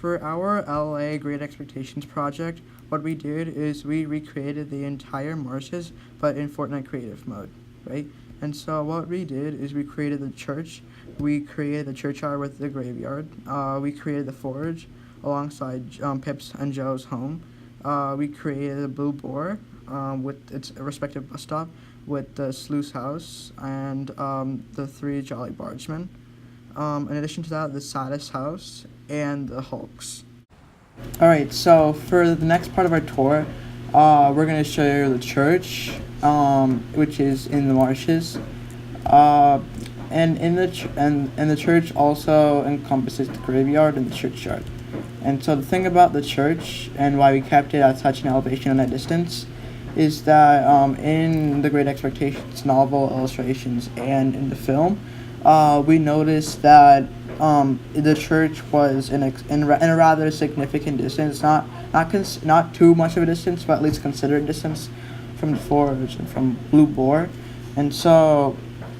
for our LA Great Expectations project, what we did is we recreated the entire marshes, but in Fortnite creative mode, right? And so what we did is we created the church, we created the churchyard with the graveyard, we created the forge alongside Pip's and Joe's home. We created a blue boar with its respective bus stop, with the sluice house and the three jolly bargemen. In addition to that, the saddest house and the hulks. Alright, so for the next part of our tour, we're going to show you the church, which is in the marshes. And the church also encompasses the graveyard and the churchyard. And so the thing about the church and why we kept it at such an elevation and a distance is that in the Great Expectations novel illustrations and in the film, we noticed that the church was in a rather significant distance, not too much of a distance, but at least considered distance from the forge and from Blue Boar. And so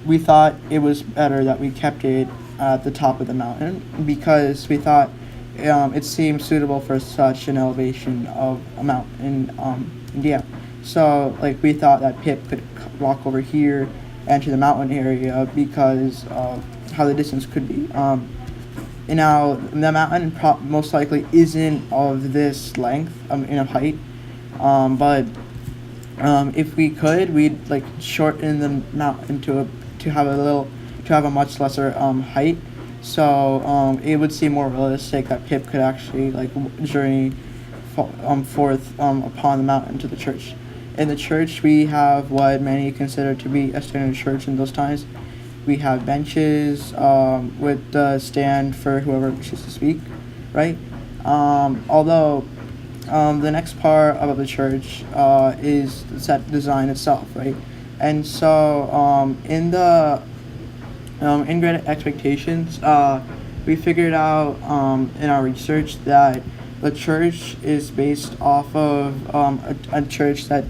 we thought it was better that we kept it at the top of the mountain because we thought it seemed suitable for such an elevation of a mountain in India. So like we thought that Pip could walk over here and to the mountain area because of how the distance could be. And now the mountain most likely isn't of this length in a height, but if we could, we'd like shorten the mountain to have a much lesser height. So it would seem more realistic that Pip could actually like journey forth upon the mountain to the church. In the church, we have what many consider to be a standard church in those times. We have benches with the stand for whoever wishes to speak, right? Although the next part of the church is the set design itself, right? And so in Great Expectations, we figured out in our research that the church is based off of a church that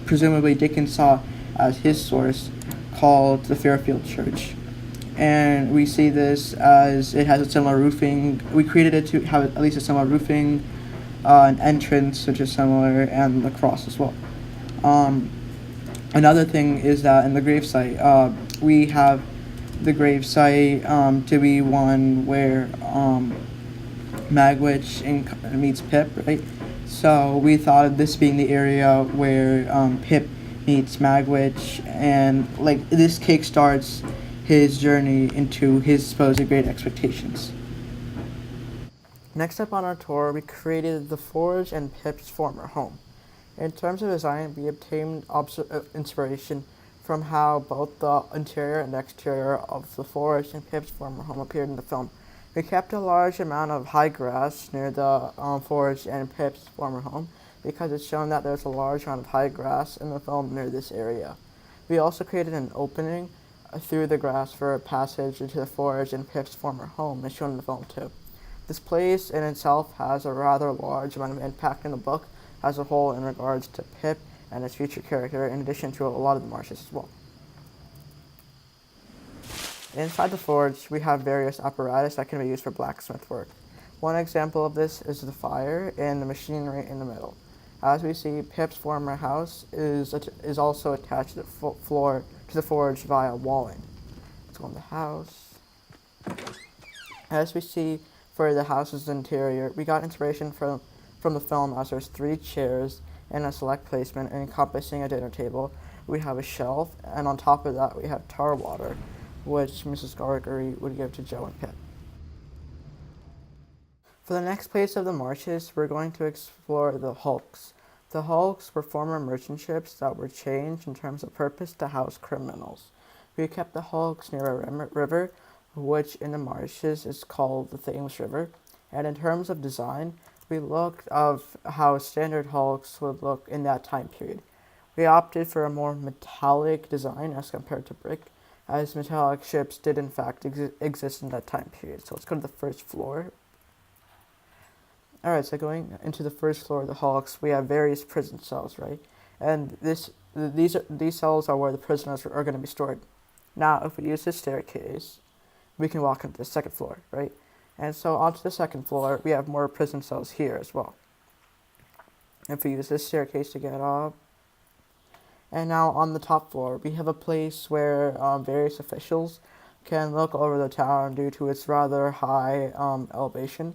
presumably Dickens saw as his source, called the Fairfield Church. And we see this as it has a similar roofing. We created it to have at least a similar roofing, an entrance which is similar, and the cross as well. Another thing is that in the gravesite, we have the gravesite to be one where Magwitch meets Pip, right? So we thought of this being the area where Pip meets Magwitch, and like this kickstarts his journey into his supposed Great Expectations. Next up on our tour, we created the forge and Pip's former home. In terms of design, we obtained inspiration from how both the interior and exterior of the forge and Pip's former home appeared in the film. We kept a large amount of high grass near the forge and Pip's former home because it's shown that there's a large amount of high grass in the film near this area. We also created an opening through the grass for a passage into the forge and Pip's former home, as shown in the film too. This place in itself has a rather large amount of impact in the book as a whole in regards to Pip and his future character, in addition to a lot of the marshes as well. Inside the forge, we have various apparatus that can be used for blacksmith work. One example of this is the fire and the machinery in the middle. As we see, Pip's former house is also attached to the forge via walling. Let's go in the house. As we see for the house's interior, we got inspiration from the film, as there's 3 chairs in a select placement encompassing a dinner table. We have a shelf, and on top of that we have tar water, which Mrs. Gargery would give to Joe and Pip. For the next place of the marshes, we're going to explore the hulks. The hulks were former merchant ships that were changed in terms of purpose to house criminals. We kept the hulks near a river, which in the marshes is called the Thames River. And in terms of design, we looked of how standard hulks would look in that time period. We opted for a more metallic design as compared to brick, as metallic ships did in fact exist in that time period. So let's go to the first floor. Alright, so going into the first floor of the hulks, we have various prison cells, right? And these cells are where the prisoners are going to be stored. Now, if we use this staircase, we can walk into the second floor, right? And so onto the second floor, we have more prison cells here as well. If we use this staircase to get up. And now on the top floor, we have a place where various officials can look over the town due to its rather high elevation.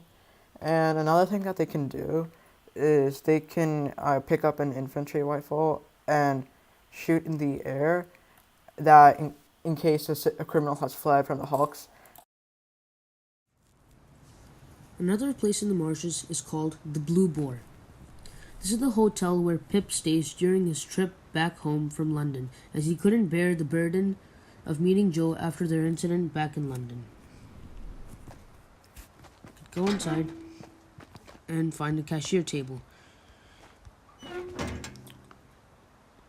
And another thing that they can do is they can pick up an infantry rifle and shoot in the air that in case a criminal has fled from the hulks. Another place in the marshes is called the Blue Boar. This is the hotel where Pip stays during his trip back home from London, as he couldn't bear the burden of meeting Joe after their incident back in London. Go inside and find the cashier table.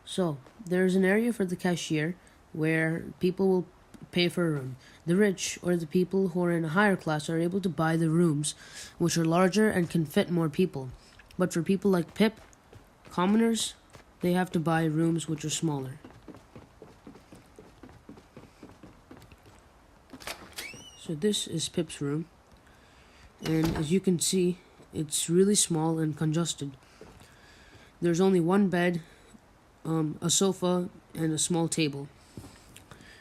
So, there's an area for the cashier where people will pay for a room. The rich, or the people who are in a higher class, are able to buy the rooms, which are larger and can fit more people. But for people like Pip, commoners, they have to buy rooms which are smaller. So this is Pip's room, and as you can see, it's really small and congested. There's only one bed, a sofa, and a small table.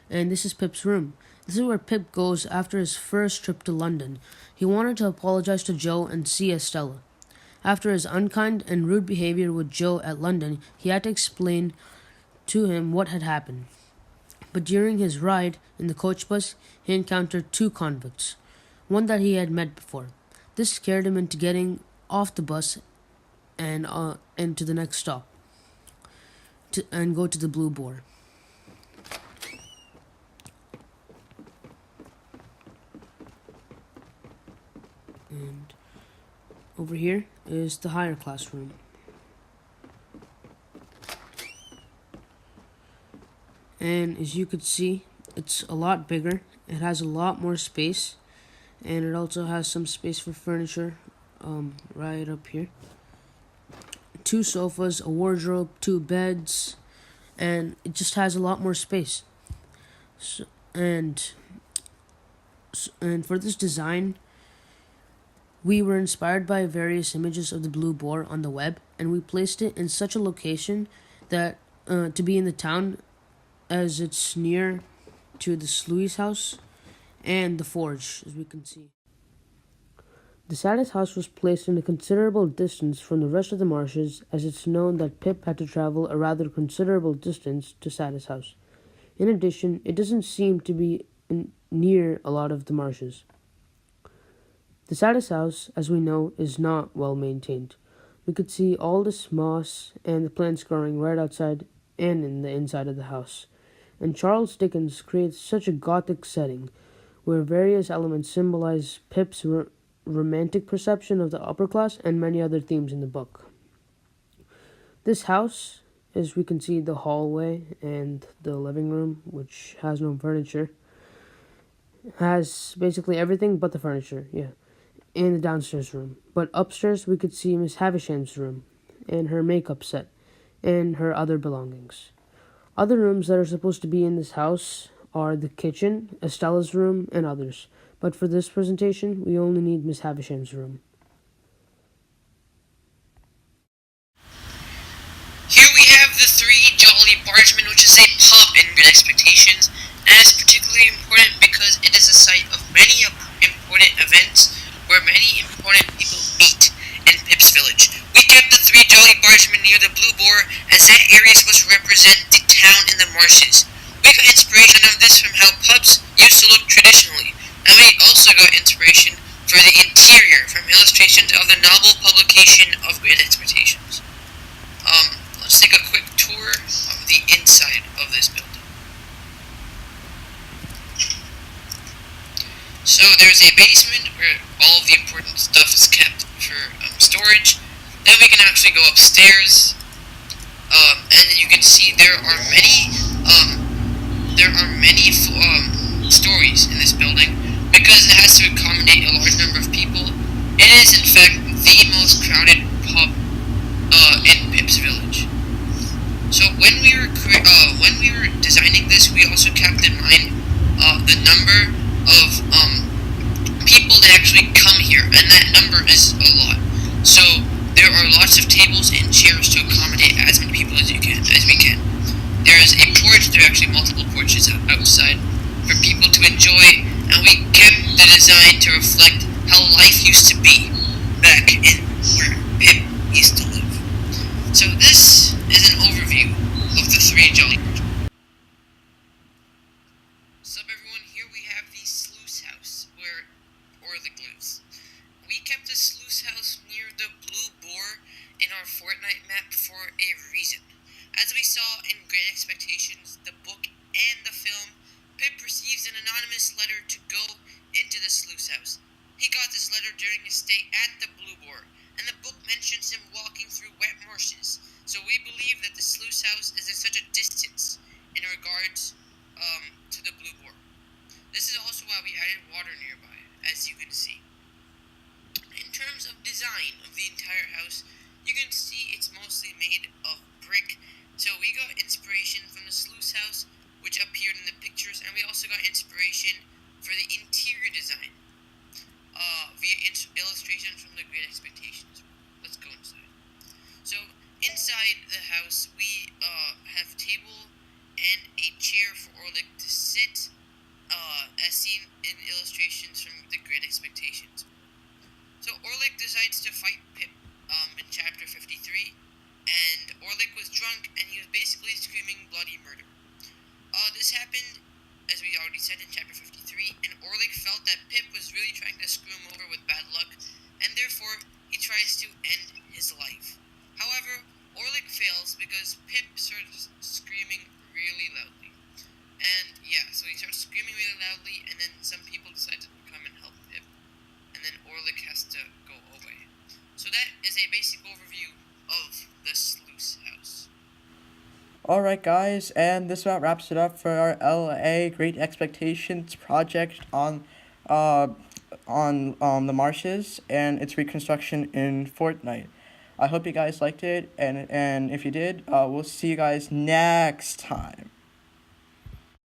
And this is Pip's room. This is where Pip goes after his first trip to London. He wanted to apologize to Joe and see Estella. After his unkind and rude behavior with Joe at London, he had to explain to him what had happened. But during his ride in the coach bus, he encountered two convicts, one that he had met before. This scared him into getting off the bus and to the next stop, and go to the Blue Boar. And over here is the higher classroom. And as you could see, it's a lot bigger. It has a lot more space, and it also has some space for furniture right up here. 2 sofas, a wardrobe, 2 beds, and it just has a lot more space. And for this design, we were inspired by various images of the Blue Boar on the web, and we placed it in such a location that to be in the town, as it's near to the Sluice house and the forge, as we can see. The Saddest house was placed in a considerable distance from the rest of the marshes, as it's known that Pip had to travel a rather considerable distance to Saddest house. In addition, it doesn't seem to be near a lot of the marshes. The Saddest house, as we know, is not well maintained. We could see all this moss and the plants growing right outside and in the inside of the house. And Charles Dickens creates such a gothic setting, where various elements symbolize Pip's romantic perception of the upper class and many other themes in the book. This house, as we can see, the hallway and the living room, which has no furniture, has basically everything but the furniture, in the downstairs room. But upstairs we could see Miss Havisham's room and her makeup set and her other belongings. Other rooms that are supposed to be in this house are the kitchen, Estella's room, and others. But for this presentation, we only need Miss Havisham's room. Here we have the Three Jolly Bargemen, which is a pub in Great Expectations, and it's particularly important because it is a site of many important events where many important people meet in Pip's village. We kept the Three Jolly Bargemen near the Blue Boar, as that area is supposed to represent the town in the marshes. We got inspiration of this from how pubs used to look traditionally, and we also got inspiration for the interior from illustrations of the novel publication of Great Expectations. Let's take a quick tour of the inside of this building. So there's a basement where all of the important stuff is kept for storage. Then we can actually go upstairs, and you can see there are many stories in this building because it has to accommodate a large number of people. It is in fact the most crowded pub in Pip's village. So when we were designing this, we also kept in mind the number of people that actually come here, and that number is a lot. So there are lots of tables and chairs to accommodate as many people as we can. There is a porch. There are actually multiple porches outside for people to enjoy, and we kept the design to reflect how life used to be back in where Pip used to live. So this is an overview of the three Jolly Birds. What's up, everyone? Here we have the sluice house where Orlick lives. We kept the sluice house near the blue boar in our Fortnite map for a reason. As we saw in Great Expectations, the book and the film, Pip receives an anonymous letter to go into the sluice house. He got this letter during his stay at the blue boar, and the book mentions him walking through wet marshes. So we believe that the sluice house is at such a distance in regards to the blue boar. This is also why we added water nearby, as you can see. In terms of design of the entire house, you can see it's mostly made of brick. So we got inspiration from the sluice house, which appeared in the pictures, and we also got inspiration for the interior design via illustration from the Great Expectations. Let's go inside. So inside the house, we have a table and a chair for Orlick to sit, as seen in illustrations from the Great Expectations. So Orlick decides to fight Pip in chapter 53, and Orlick was drunk and he was basically screaming bloody murder. This happened, as we already said, in chapter 53, and Orlick felt that Pip was really trying to screw him over with bad luck, and therefore he tries to end his life. However, Orlick fails because Pip starts screaming really loudly. And yeah, so he starts screaming really loudly, and then some people decide to come and help Pip, and then Orlick has to go away. So that is a basic overview of the sluice house. Alright guys, and this about wraps it up for our LA Great Expectations project on the marshes and its reconstruction in Fortnite. I hope you guys liked it, and if you did, we'll see you guys next time.